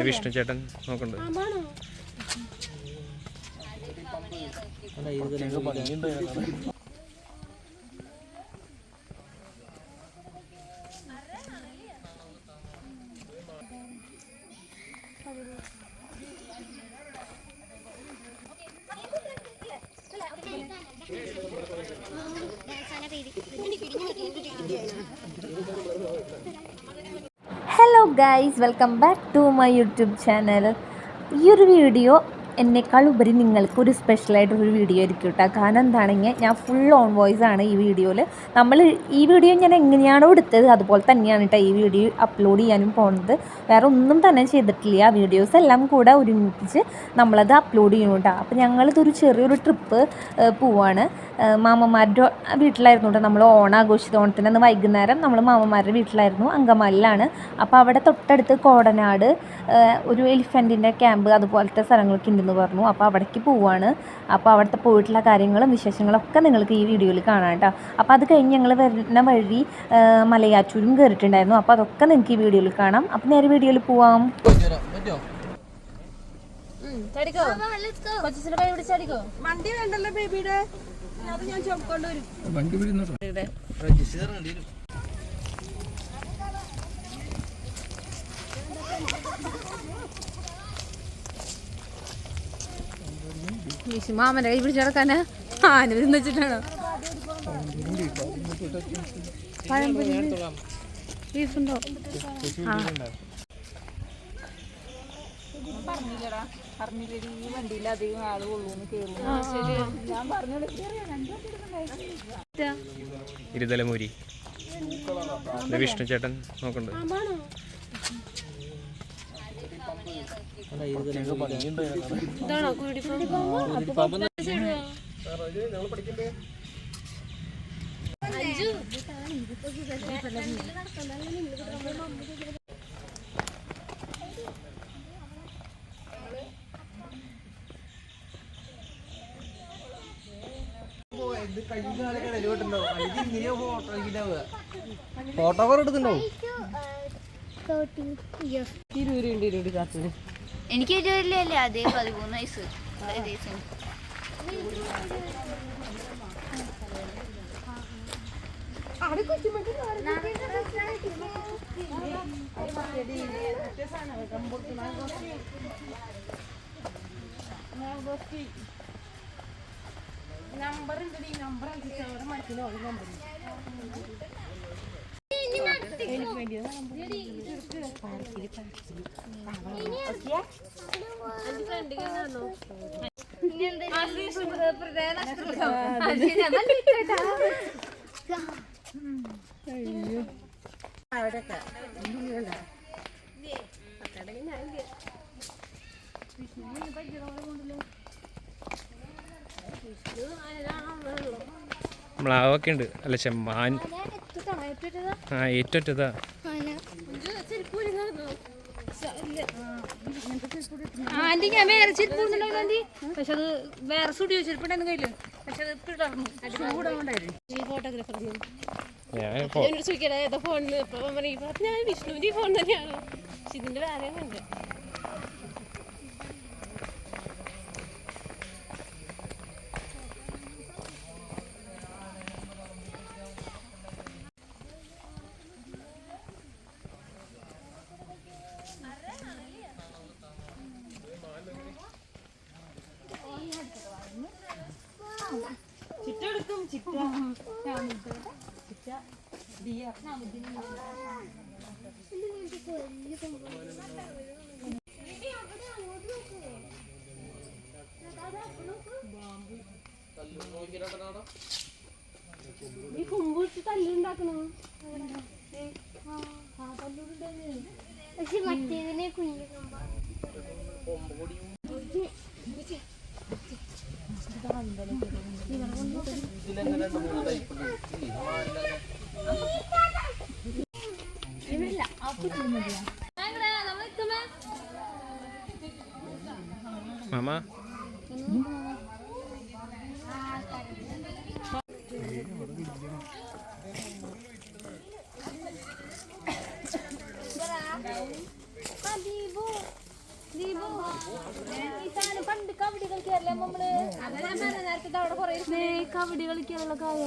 വിഷ്ണു ചേട്ടൻ നോക്കണ്ട്. Hello guys, welcome back to my YouTube channel. ഈ ഒരു വീഡിയോ എന്നേക്കാൾ ഉപരി നിങ്ങൾക്കൊരു സ്പെഷ്യലായിട്ടൊരു വീഡിയോ ആയിരിക്കും കേട്ടോ. കാരണം എന്താണെങ്കിൽ ഞാൻ ഫുൾ ഓൺ വോയിസ് ആണ് ഈ വീഡിയോയിൽ. ഈ വീഡിയോ ഞാൻ എങ്ങനെയാണോ എടുത്തത് അതുപോലെ തന്നെയാണ് കേട്ടോ ഈ വീഡിയോ അപ്ലോഡ് ചെയ്യാനും പോകുന്നത്. വേറെ ഒന്നും തന്നെ ചെയ്തിട്ടില്ല. വീഡിയോസ് എല്ലാം കൂടെ ഒരുമിപ്പിച്ച് നമ്മളത് അപ്ലോഡ് ചെയ്യണം കേട്ടോ. അപ്പോൾ ഞങ്ങളിതൊരു ചെറിയൊരു ട്രിപ്പ് പോവാണ്. മാമന്മാരുടെ വീട്ടിലായിരുന്നു കേട്ടോ നമ്മൾ ഓണാഘോഷിച്ചത്. ഓണത്തിന് അന്ന് വൈകുന്നേരം നമ്മൾ മാമന്മാരുടെ വീട്ടിലായിരുന്നു, അങ്കമാലിലാണ്. അപ്പോൾ അവിടെ തൊട്ടടുത്ത് കോടനാട് ഒരു എലിഫൻറ്റിൻ്റെ ക്യാമ്പ് അതുപോലത്തെ സ്ഥലങ്ങളൊക്കെ ഉണ്ടെന്ന് പറഞ്ഞു. അപ്പോൾ അവിടേക്ക് പോവുകയാണ്. അപ്പോൾ അവിടുത്തെ പോയിട്ടുള്ള കാര്യങ്ങളും വിശേഷങ്ങളൊക്കെ നിങ്ങൾക്ക് ഈ വീഡിയോയിൽ കാണാം കേട്ടോ. അപ്പോൾ അത് കഴിഞ്ഞ് ഞങ്ങൾ വരുന്ന വഴി മലയാറ്റൂരും കയറിയിട്ടുണ്ടായിരുന്നു. അപ്പോൾ അതൊക്കെ നിങ്ങൾക്ക് ഈ വീഡിയോയിൽ കാണാം. അപ്പോൾ നേരെ വീഡിയോയിൽ പോവാം. വണ്ടി വേണ്ടല്ലോ ബേബിയുടെ, അത് ഞാൻ ചുമക്കൊണ്ടുവരും. മാമന്റെ കൈ പിടിച്ച് കിടക്കാനാ ആന വെച്ചിട്ടാണോ? ബീഫുണ്ടോ? ഇരുതലമൂരി വിഷ്ണു ചേട്ടൻ നോക്കണ്ട്. ഇതാണോ കുടി ഫോട്ടോഗ്രാഫ് എടുത്തുണ്ടാവും. എനിക്ക് 20 അതേ 13 വയസ്സ്. മ്ലാവൊക്കെ ഉണ്ട്. അല്ല ചെമ്മാൻ ഏറ്റവും ആന്റി ഞാൻ വേറെ ചെരുപ്പ് കൊടുത്തിട്ടുണ്ടോ ആന്റി? പക്ഷെ അത് വേറെ സ്റ്റുഡിയോ ചെരുപ്പുണ്ടായിരുന്നു കയ്യില്. പക്ഷെ അത് പിടർന്നു. ഈ ഫോട്ടോഗ്രാഫർ ചോദിക്കട്ടെ ഏതാ ഫോണിന്? ഇപ്പൊ ഞാൻ വിഷ്ണുവിന്റെ ഫോൺ തന്നെയാണ്. പക്ഷെ ഇതിന്റെ വേറെ ഉണ്ട്. ചിറ്റെടുക്കും ചിറ്റ ഈ കൊമ്പ് വെച്ച് തല്ലുണ്ടാക്കണോ? പക്ഷെ മറ്റേതിനെ കുഞ്ഞു മാമ പണ്ട് കബഡി കളിക്കാറില്ല നമ്മള് നേരത്തെ അവിടെ കുറെ കബഡി കളിക്കാനുള്ള കായ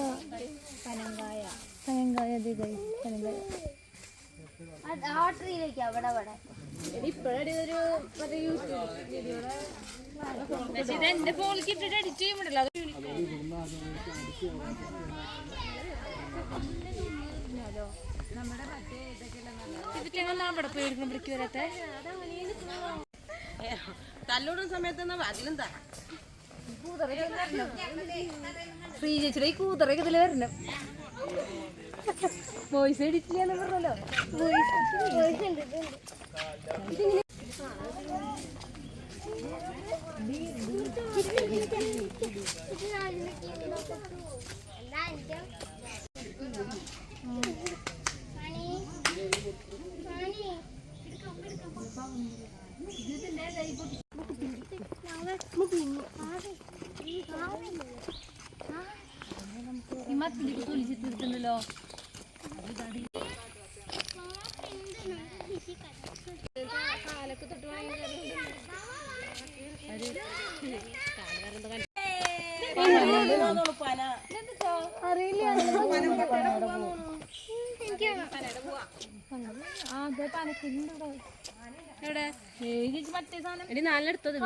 പനങ്കായ പനങ്കായ അതെ പനങ്കായ ആ ട്രീയിലേക്ക് അവിടെ അവിടെ ഇപ്പഴടി ഒരു മറ്റേ യൂട്യൂബ് വീഡിയോയുടെ പക്ഷെ ഇത് എന്റെ ഫോണിലേക്ക് ഇട്ടിട്ട് എഡിറ്റ് ചെയ്യുമ്പോഴല്ലോ ഇതൊക്കെ അവിടെ പോയി എടുക്കുമ്പോഴേക്ക് വരാത്തെ തല്ലൂടുന്ന സമയത്ത് അതിലും തരാം. ശ്രീ ചേച്ചിയുടെ ഈ കൂതറൊക്കെ ഇതിൽ വരണം വോയിസ് എഡിറ്റ് ചെയ്യാന്ന് പറഞ്ഞല്ലോ ഈ മത്തിലേക്ക് തൊലിച്ചിട്ടുണ്ടല്ലോ കാലൊക്കെ തൊട്ട് മറ്റേ സാധനം എടി നാലെടുത്തത്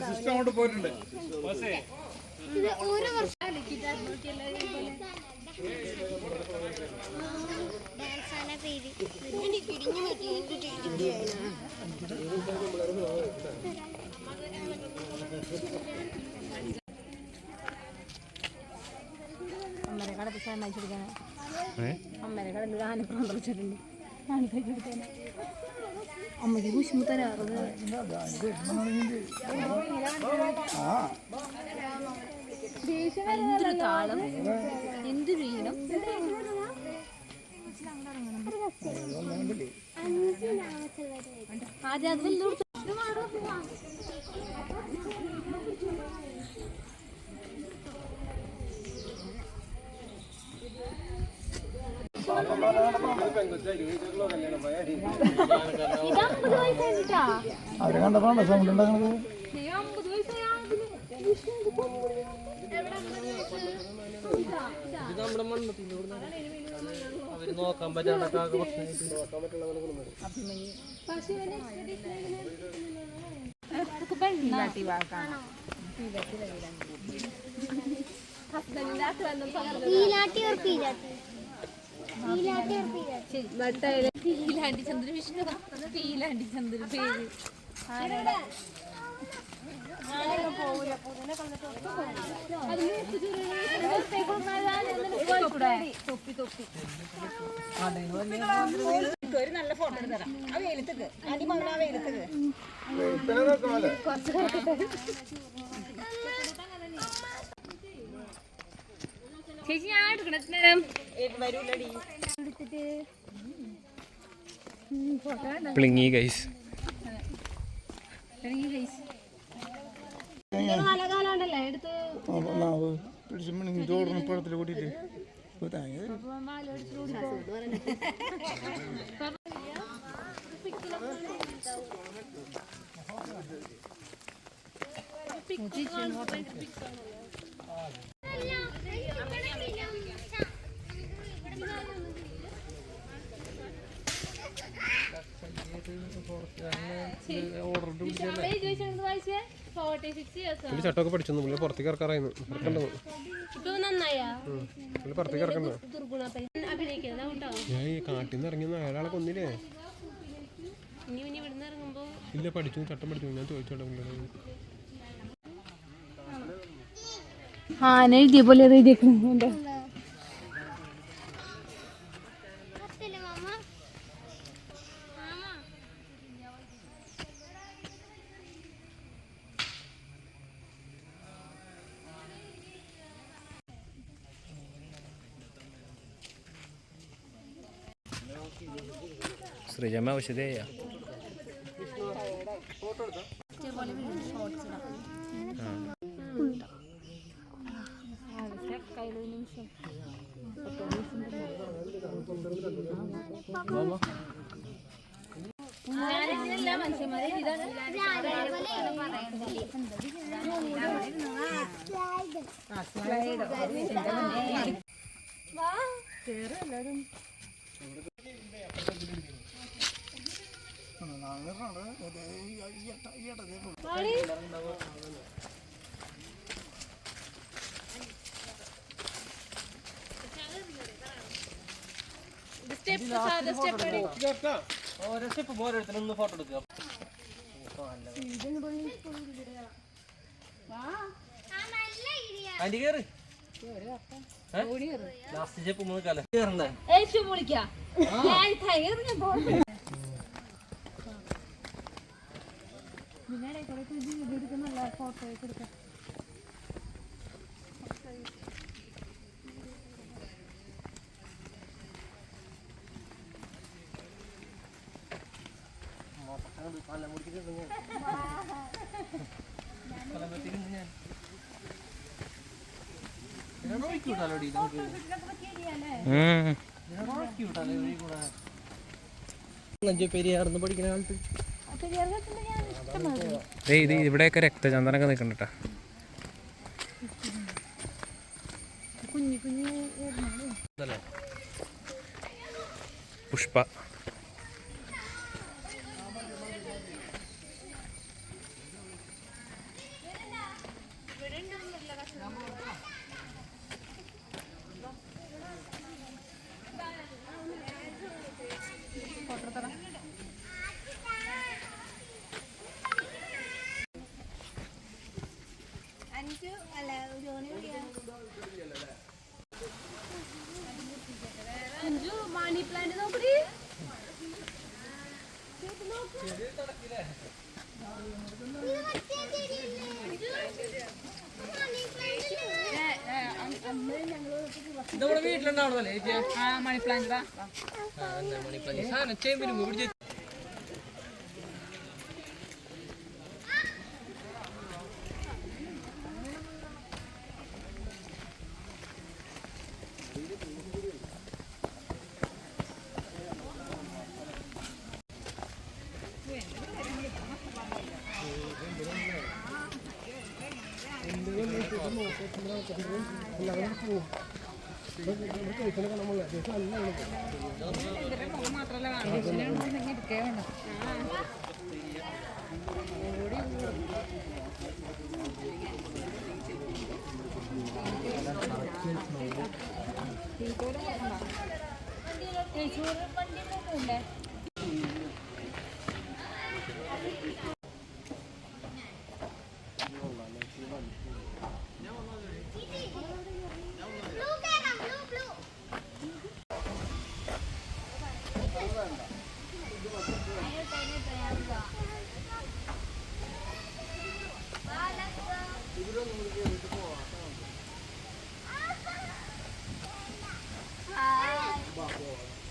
സിസ്റ്റം അങ്ങോട്ട് പോയിട്ടുണ്ട്. അമ്മരെ കടത്ത് സാധനം അയച്ചെടുക്കാൻ അമ്മരെ കടലിൽ ആനപ്പുറം തുറച്ചിട്ടുണ്ട് ആനപ്പുറം അമ്മയ്ക്ക് കുശുമ്പ് തരാറുണ്ട് എന്തൊരു താളം എന്തൊരു ഈണം ആദ്യം അത് വല്ലതും അവരെ കണ്ടപ്പോഴാണ് സൗണ്ട് ഉണ്ടാകുന്നത്. അവര് നോക്കാൻ പറ്റാത്ത പീലാണ്ടി ചന്ദ്ര വിഷ്ണു പീലാണ്ടി ചന്ദ്ര പേര് തൊപ്പി തൊപ്പി ഒരു നല്ല ഫോട്ടോ എടുത്തരാം. ആ വെയിലത്തേക്ക് അടിമകള ആ വെയിലത്തേക്ക് ചേച്ചി ഞാൻ എടുക്കണം വരൂലടി. പ്ലിങ്ങി ഗൈസ്. കാലകാലണ്ടല്ലേ എടുത്ത് പഴത്തിൽ കൂട്ടിട്ട് ചട്ടൊക്കെ പഠിച്ചു പുള്ളി പുറത്തേക്ക് ഇറക്കാറായിരുന്നു. ഇപ്പൊ നന്നായാ പുറത്തേക്ക് ഇറക്കണ്ടോ? അഭിനയിക്കുന്നത് കേട്ടോ. ഞാൻ ഈ കാട്ടിൽ നിന്ന് ഇറങ്ങി അയാളെ കൊന്നില്ലേ? ഇനി ഇവിടുന്ന് ഇറങ്ങുമ്പോ ഇല്ല, പഠിച്ചു, ചട്ടം പഠിച്ചു. ഞാൻ ചോദിച്ചോട്ടെ പിള്ളേരെ. ആന എഴുതിയ പോലെ എഴുതിയേക്കുന്നുണ്ട്. ശ്രീജമ്മ ഔഷധേയ ഇത് ഇവിടെയൊക്കെ രക്തചന്ദനൊക്കെ നിൽക്കണ്ടട്ടാ. Pushpa money plant നോക്കടി. നമ്മുടെ വീട്ടിലുണ്ടാവണല്ലേ മണി പ്ലാന്റ്. മണി പ്ലാന്റ് സാധനം ചേമ്പിനും പിടിച്ച്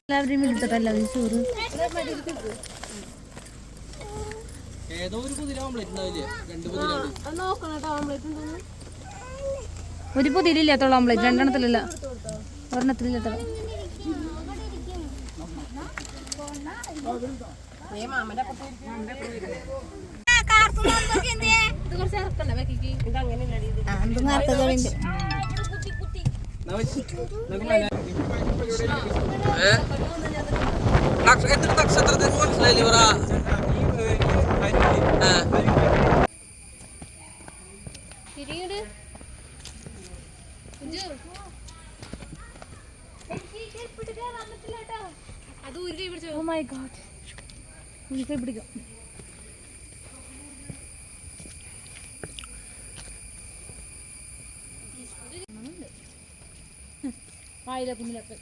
എല്ലാവരെയും എടുത്തിട്ടല്ല ചോറ്. ഏതോ ഒരു കുതിര ഓംലെറ്റ് ഉണ്ടാവില്ലേ? 2 കുതിര നോക്കണം ഓംലെറ്റ് ഒരു പുതിയില്ലാത്തോളം ഓംപ്ലേറ്റ്, 2 എണ്ണത്തിലല്ല, ഒരെണ്ണത്തിലില്ലാത്തോളം. എത്ര നക്ഷത്രത്തിന് മനസ്സിലായില്ലേ പറ? തിരിയുടെ അത് ഒരു കൈ പിടിച്ചോ. ഓ മൈ ഗോഡ്, ഒരു കൈ പിടിക്കാം. വായില കുഞ്ഞിലൊക്കെ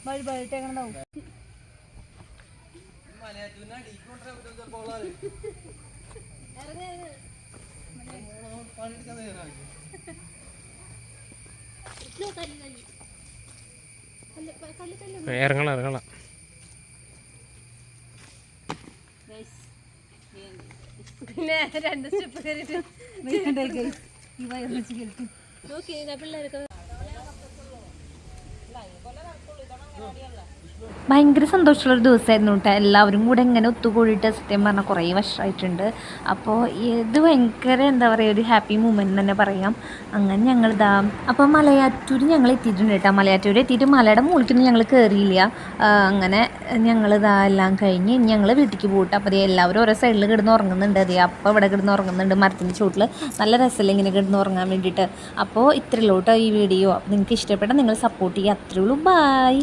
വഴി വഴിട്ടേക്കണതാവും. ഇറങ്ങണം ഇറങ്ങണം. പിന്നെ 2 സ്റ്റെപ്പ് കയറിയിട്ട് ഈ വയറ് വെച്ച് കേൾക്കും. നോക്കി പിള്ളേരൊക്കെ ഭയങ്കര സന്തോഷമുള്ളൊരു ദിവസമായിരുന്നു കേട്ടോ. എല്ലാവരും കൂടെ ഇങ്ങനെ ഒത്തുകൂടിയിട്ട് സത്യം പറഞ്ഞാൽ കുറേ വർഷമായിട്ടുണ്ട്. അപ്പോൾ ഇത് ഭയങ്കര എന്താ പറയുക, ഒരു ഹാപ്പി മൂമെൻറ്റ് തന്നെ പറയാം. അങ്ങനെ ഞങ്ങളിതാ അപ്പോൾ മലയാറ്റൂർ ഞങ്ങൾ എത്തിയിട്ടുണ്ട് കേട്ടോ. മലയാറ്റൂർ എത്തിയിട്ട് മലയുടെ മുകളിലേക്കൊന്നും ഞങ്ങൾ കയറിയില്ല. അങ്ങനെ ഞങ്ങളിതാ എല്ലാം കഴിഞ്ഞ് ഞങ്ങൾ വീട്ടിലേക്ക് പോയിട്ട് അപ്പോൾ എല്ലാവരും ഓരോ സൈഡിൽ കിടന്ന് ഉറങ്ങുന്നുണ്ട്. അതേ അപ്പോൾ ഇവിടെ കിടന്ന് ഉറങ്ങുന്നുണ്ട് മരത്തിൻ്റെ ചുവട്ടിൽ. നല്ല രസമല്ലേ ഇങ്ങനെ കിടന്ന് ഉറങ്ങാൻ വേണ്ടിയിട്ട്. അപ്പോൾ ഇത്രയുള്ളൂ കേട്ടോ ഈ വീഡിയോ. അപ്പോൾ നിങ്ങൾക്ക് ഇഷ്ടപ്പെട്ടാൽ നിങ്ങൾ സപ്പോർട്ട് ചെയ്യുക. അത്രയേ ഉള്ളൂ. ബൈ.